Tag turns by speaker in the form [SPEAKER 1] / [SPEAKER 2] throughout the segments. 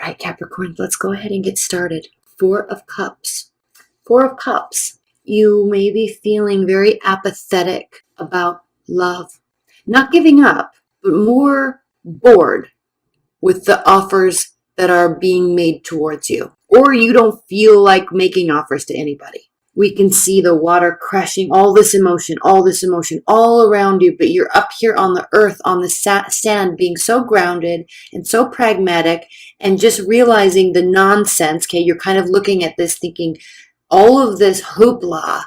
[SPEAKER 1] right, Capricorn, let's go ahead and get started. Four of Cups. Four of Cups. You may be feeling very apathetic about love. Not giving up, but more bored with the offers that are being made towards you. Or you don't feel like making offers to anybody. We can see the water crashing, all this emotion all around you, but you're up here on the earth, on the sand, being so grounded and so pragmatic and just realizing the nonsense. Okay, you're kind of looking at this thinking all of this hoopla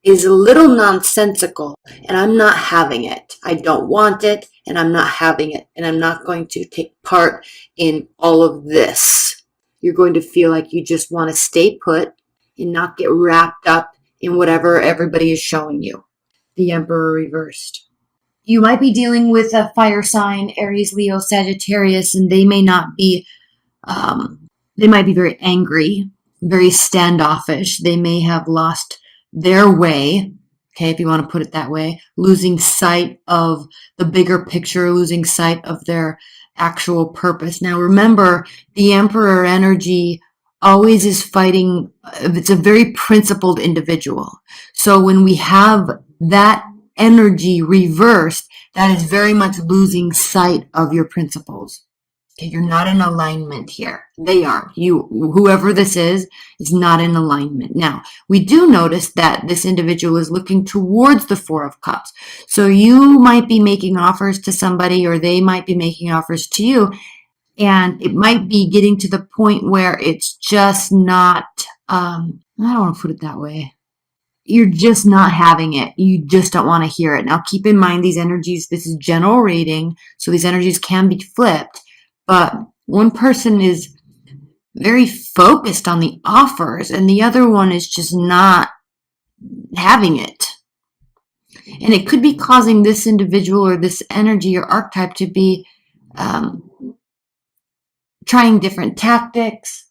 [SPEAKER 1] is a little nonsensical and I'm not having it. I don't want it and I'm not having it, and I'm not going to take part in all of this. You're going to feel like you just want to stay put and not get wrapped up in whatever everybody is showing you. The Emperor reversed. You might be dealing with a fire sign, Aries, Leo, Sagittarius, and they may not be, they might be very angry, very standoffish. They may have lost their way, okay, if you want to put it that way, losing sight of the bigger picture, losing sight of their actual purpose. Now remember, the Emperor energy always is fighting. It's a very principled individual. So when we have that energy reversed, that is very much losing sight of your principles. Okay, you're not in alignment here. They are. You, whoever this is not in alignment. Now, we do notice that this individual is looking towards the Four of Cups. So you might be making offers to somebody, or they might be making offers to you. And it might be getting to the point where it's just not, I don't want to put it that way. You're just not having it. You just don't want to hear it. Now, keep in mind these energies, this is general reading, so these energies can be flipped. But one person is very focused on the offers, and the other one is just not having it. And it could be causing this individual or this energy or archetype to be trying different tactics,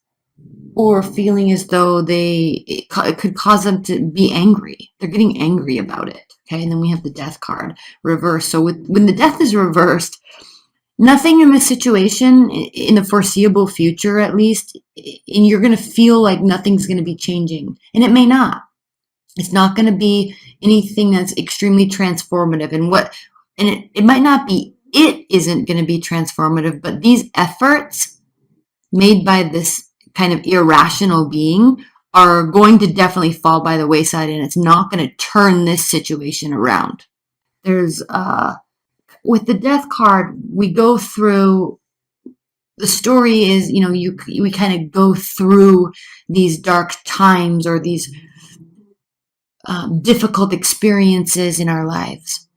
[SPEAKER 1] or feeling as though it could cause them to be angry. They're getting angry about it. Okay, and then we have the Death card reversed. So when the Death is reversed, nothing in this situation, in the foreseeable future at least, and you're going to feel like nothing's going to be changing. And it may not. It's not going to be anything that's extremely transformative. And it might not be, it isn't going to be transformative, but these efforts made by this kind of irrational being are going to definitely fall by the wayside, and it's not going to turn this situation around. There's, with the Death card, we go through, the story is, we kind of go through these dark times or these difficult experiences in our lives.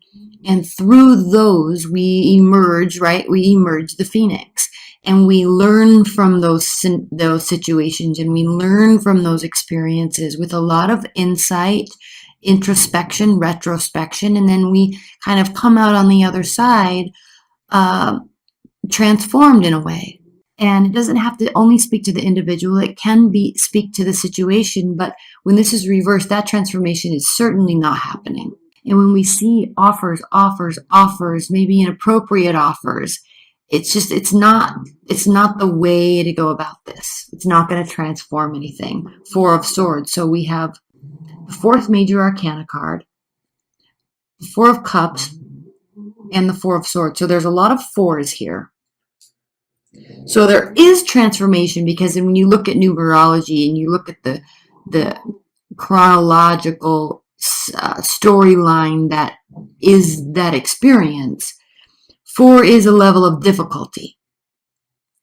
[SPEAKER 1] And through those, we emerge, right? We emerge the Phoenix. And we learn from those situations, and we learn from those experiences with a lot of insight, introspection, retrospection, and then we kind of come out on the other side transformed in a way. And it doesn't have to only speak to the individual, it can speak to the situation, but when this is reversed, that transformation is certainly not happening. And when we see offers, maybe inappropriate offers, it's not the way to go about this. It's not going to transform anything. Four of Swords. So we have the fourth major arcana card, the Four of Cups, and the Four of Swords. So there's a lot of fours here. So there is transformation, because when you look at numerology and you look at the chronological storyline that is that experience, 4 is a level of difficulty.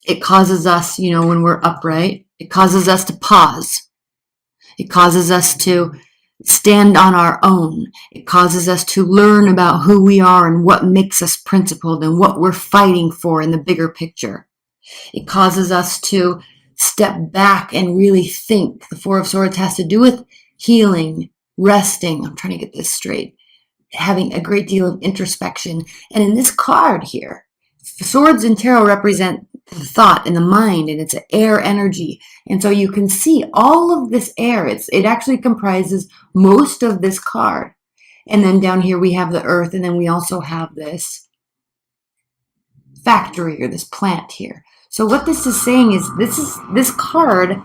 [SPEAKER 1] It causes us, when we're upright, it causes us to pause. It causes us to stand on our own. It causes us to learn about who we are and what makes us principled and what we're fighting for in the bigger picture. It causes us to step back and really think. The Four of Swords has to do with healing, resting. I'm trying to get this straight. Having a great deal of introspection. And in this card here, swords in tarot represent the thought and the mind, and it's an air energy. And so you can see all of this air. It actually comprises most of this card. And then down here we have the earth, and then we also have this factory or this plant here. So what this is saying is this card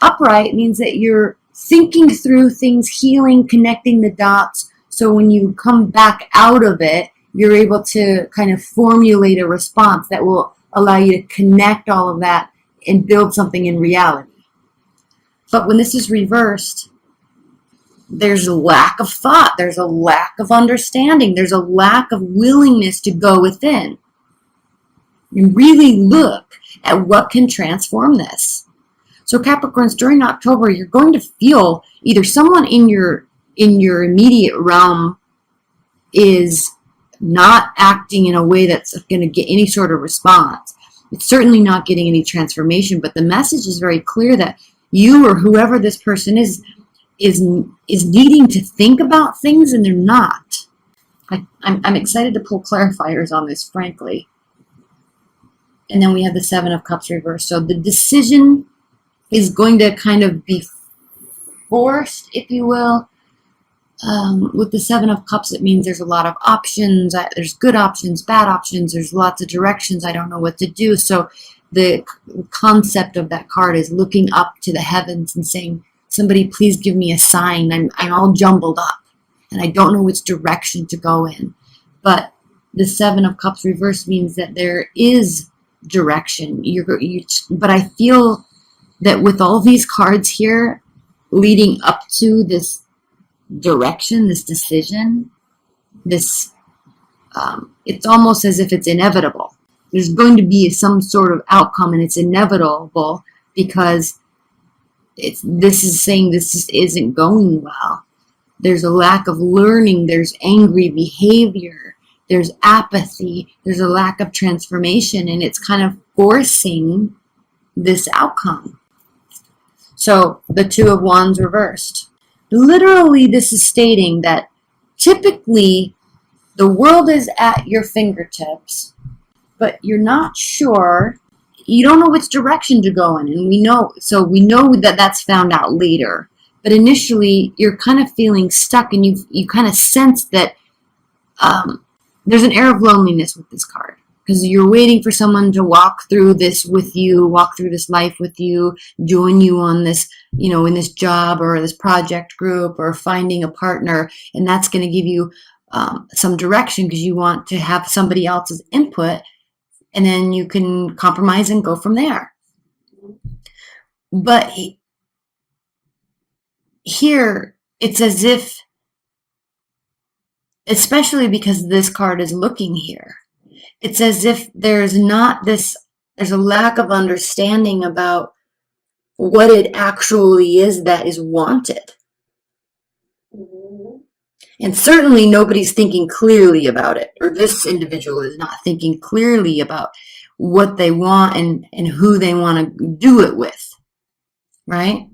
[SPEAKER 1] upright means that you're thinking through things, healing, connecting the dots. So when you come back out of it, you're able to kind of formulate a response that will allow you to connect all of that and build something in reality. But when this is reversed, there's a lack of thought, there's a lack of understanding, there's a lack of willingness to go within and really look at what can transform this. So Capricorns, during October, you're going to feel either someone in your immediate realm is not acting in a way that's going to get any sort of response. It's certainly not getting any transformation, but the message is very clear that you or whoever this person is needing to think about things, and they're not. I'm excited to pull clarifiers on this, frankly. And then we have the Seven of Cups reversed. So the decision is going to kind of be forced, if you will. With the Seven of Cups, it means there's a lot of options. There's good options, bad options. There's lots of directions. I don't know what to do. So the concept of that card is looking up to the heavens and saying, somebody please give me a sign. I'm all jumbled up and I don't know which direction to go in. But the Seven of Cups reversed means that there is direction. But I feel that with all these cards here leading up to this direction, this decision, this it's almost as if it's inevitable. There's going to be some sort of outcome, and it's inevitable because this is saying this just isn't going well. There's a lack of learning, there's angry behavior, there's apathy, there's a lack of transformation, and it's kind of forcing this outcome. So the Two of Wands reversed. Literally, this is stating that typically the world is at your fingertips, but you're not sure, you don't know which direction to go in, and we know that that's found out later. But initially, you're kind of feeling stuck, and you kind of sense that there's an air of loneliness with this card, because you're waiting for someone to walk through this with you, walk through this life with you, join you on this, in this job or this project group, or finding a partner, and that's going to give you some direction because you want to have somebody else's input, and then you can compromise and go from there. But here, it's as if, especially because this card is looking here, it's as if there's a lack of understanding about what it actually is that is wanted. And certainly nobody's thinking clearly about it, or this individual is not thinking clearly about what they want and who they want to do it with, right?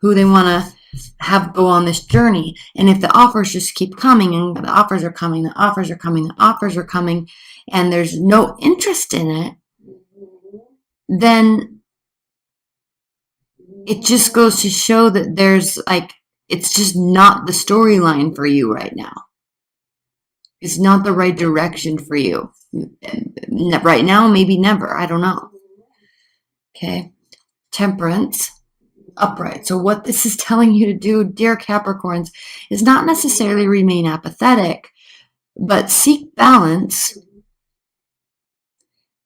[SPEAKER 1] Who they want to have go on this journey. And if the offers just keep coming, and the offers are coming, the offers are coming, the offers are coming, and there's no interest in it, then it just goes to show that it's just not the storyline for you right now. It's not the right direction for you. Right now, maybe never. I don't know. Okay. Temperance, upright. So what this is telling you to do, dear Capricorns, is not necessarily remain apathetic, but seek balance.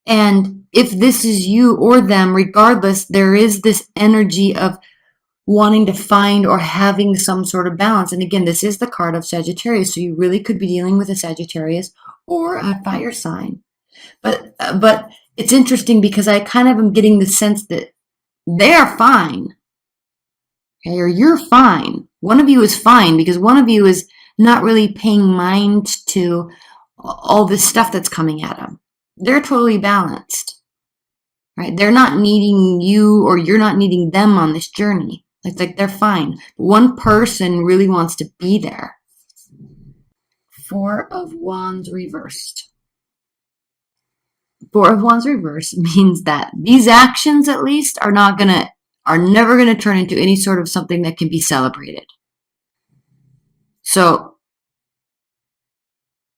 [SPEAKER 1] And if this is you or them, regardless, there is this energy of wanting to find or having some sort of balance. And again, this is the card of Sagittarius, so you really could be dealing with a Sagittarius or a fire sign. But it's interesting because I kind of am getting the sense that they're fine. Okay, or you're fine. One of you is fine because one of you is not really paying mind to all this stuff that's coming at them. They're totally balanced, right? They're not needing you, or you're not needing them on this journey. Like they're fine. One person really wants to be there. Four of Wands reversed. Four of Wands reversed means that these actions, at least, are never gonna turn into any sort of something that can be celebrated. So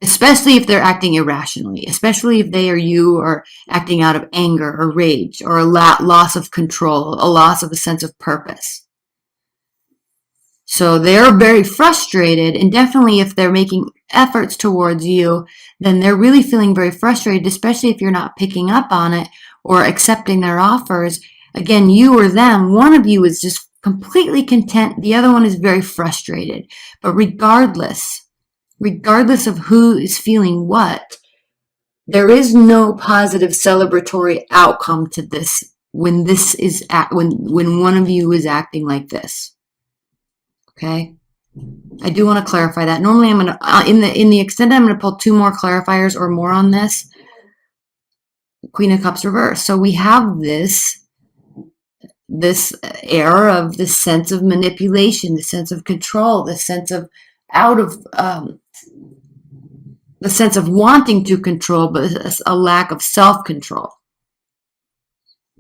[SPEAKER 1] especially if they're acting irrationally, especially if they or you are acting out of anger or rage or a loss of control, a loss of a sense of purpose. So they're very frustrated, and definitely if they're making efforts towards you, then they're really feeling very frustrated, especially if you're not picking up on it or accepting their offers. Again, you or them, one of you is just completely content, the other one is very frustrated. But regardless of who is feeling what, there is no positive celebratory outcome to this when when one of you is acting like this. Okay, I do want to clarify that. Normally, I'm gonna in the extended, I'm gonna pull 2 more clarifiers or more on this. Queen of Cups reverse. So we have this air of this sense of manipulation, the sense of control, the sense of the sense of wanting to control, but a lack of self-control.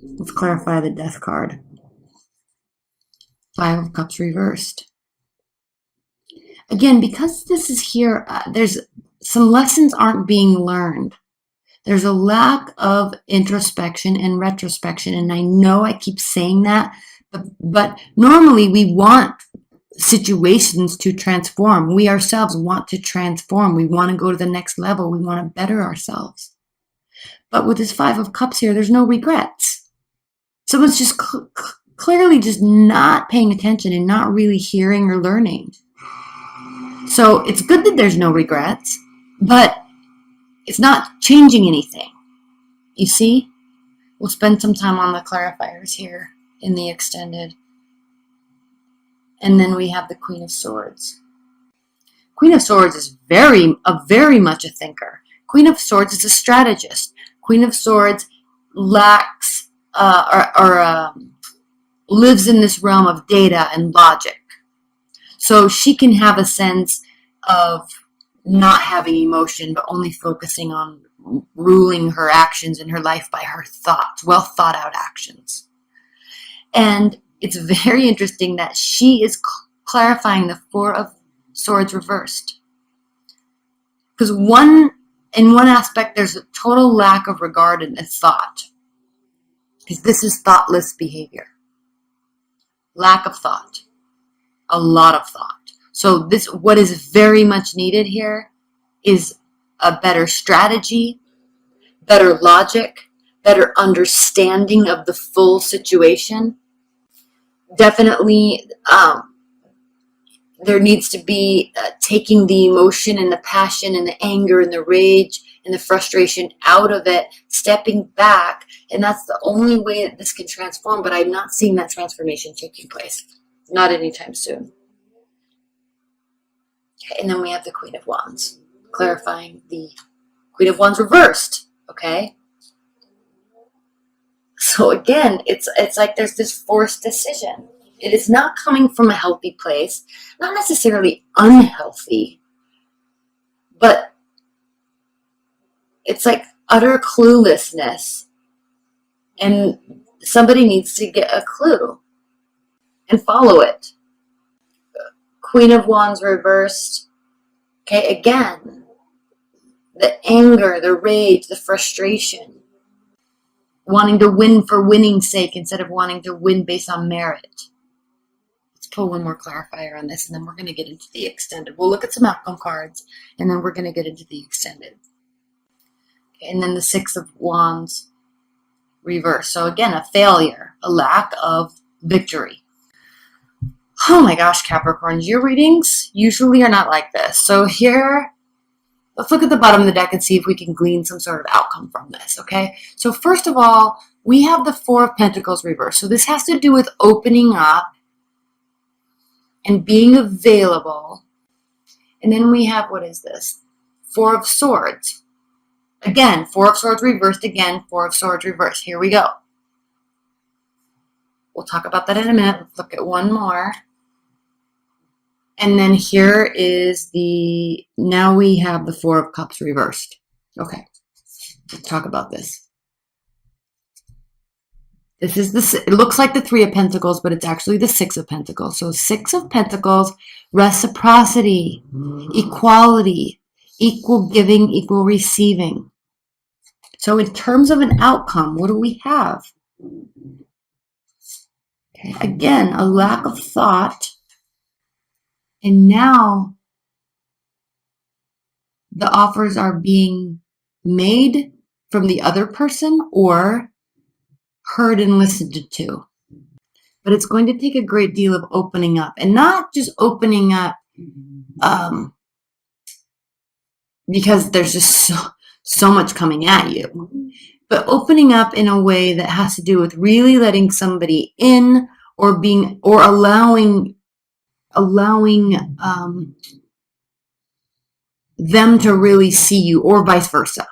[SPEAKER 1] Let's clarify the Death card. 5 of Cups reversed. Again, because this is here, there's some lessons aren't being learned. There's a lack of introspection and retrospection, and I know I keep saying that, but normally we want situations to transform. We ourselves want to transform. We want to go to the next level. We want to better ourselves. But with this 5 of Cups here, there's no regrets. Someone's just clearly just not paying attention and not really hearing or learning. So it's good that there's no regrets, but it's not changing anything. You see? We'll spend some time on the clarifiers here in the extended. And then we have the Queen of Swords. Queen of Swords is very much a thinker. Queen of Swords is a strategist. Queen of Swords lacks lives in this realm of data and logic. So she can have a sense of not having emotion, but only focusing on ruling her actions in her life by her thoughts, well thought out actions. And it's very interesting that she is clarifying the 4 of Swords reversed. Because in one aspect, there's a total lack of regard and thought. Because this is thoughtless behavior. Lack of thought. A lot of thought. So what is very much needed here is a better strategy, better logic, better understanding of the full situation. Definitely, there needs to be taking the emotion and the passion and the anger and the rage and the frustration out of it, stepping back, and that's the only way that this can transform, but I'm not seeing that transformation taking place. Not anytime soon. Okay, and then we have the Queen of Wands, clarifying the Queen of Wands reversed, okay? So again, it's like there's this forced decision. It is not coming from a healthy place, not necessarily unhealthy, but it's like utter cluelessness. And somebody needs to get a clue and follow it. Queen of Wands reversed. Okay, again, the anger, the rage, the frustration. Wanting to win for winning's sake instead of wanting to win based on merit. Let's pull one more clarifier on this, and then we're going to get into the extended. We'll look at some outcome cards, and then we're going to get into the extended. Okay, and then the 6 of Wands reverse. So again, a failure, a lack of victory. Oh my gosh, Capricorns, your readings usually are not like this. So here, let's look at the bottom of the deck and see if we can glean some sort of outcome from this, okay? So first of all, we have the 4 of Pentacles reversed. So this has to do with opening up and being available. And then we have, what is this? 4 of Swords. Again, 4 of Swords reversed again, 4 of Swords reversed. Here we go. We'll talk about that in a minute. Let's look at one more. And then here is now we have the 4 of Cups reversed. Okay, let's talk about this. It looks like the 3 of Pentacles, but it's actually the 6 of Pentacles. So 6 of Pentacles, reciprocity, equality, Equal giving, equal receiving. So in terms of an outcome, what do we have? Okay, again, a lack of thought. And now the offers are being made from the other person or heard and listened to. But it's going to take a great deal of opening up, and not just opening up because there's just so much coming at you, but opening up in a way that has to do with really letting somebody in, or allowing them to really see you, or vice versa.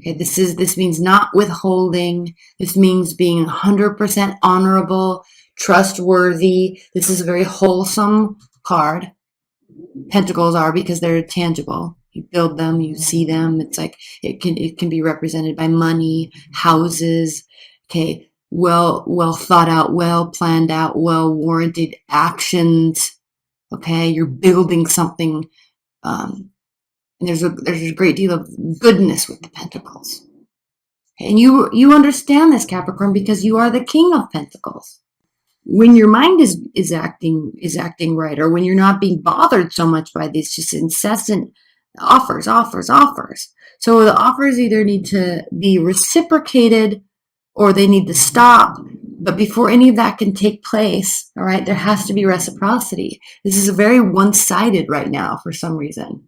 [SPEAKER 1] Okay, this means not withholding. This means being 100% honorable, trustworthy. This is a very wholesome card. Pentacles are, because they're tangible. You build them, you see them. It's like it can be represented by money, houses. Okay, well thought out, well planned out, well warranted actions. Okay, you're building something. And there's a great deal of goodness with the Pentacles. And you understand this, Capricorn, because you are the King of Pentacles. When your mind is acting right, or when you're not being bothered so much by these just incessant offers. So the offers either need to be reciprocated or they need to stop. But before any of that can take place, all right, there has to be reciprocity. This is very one-sided right now for some reason.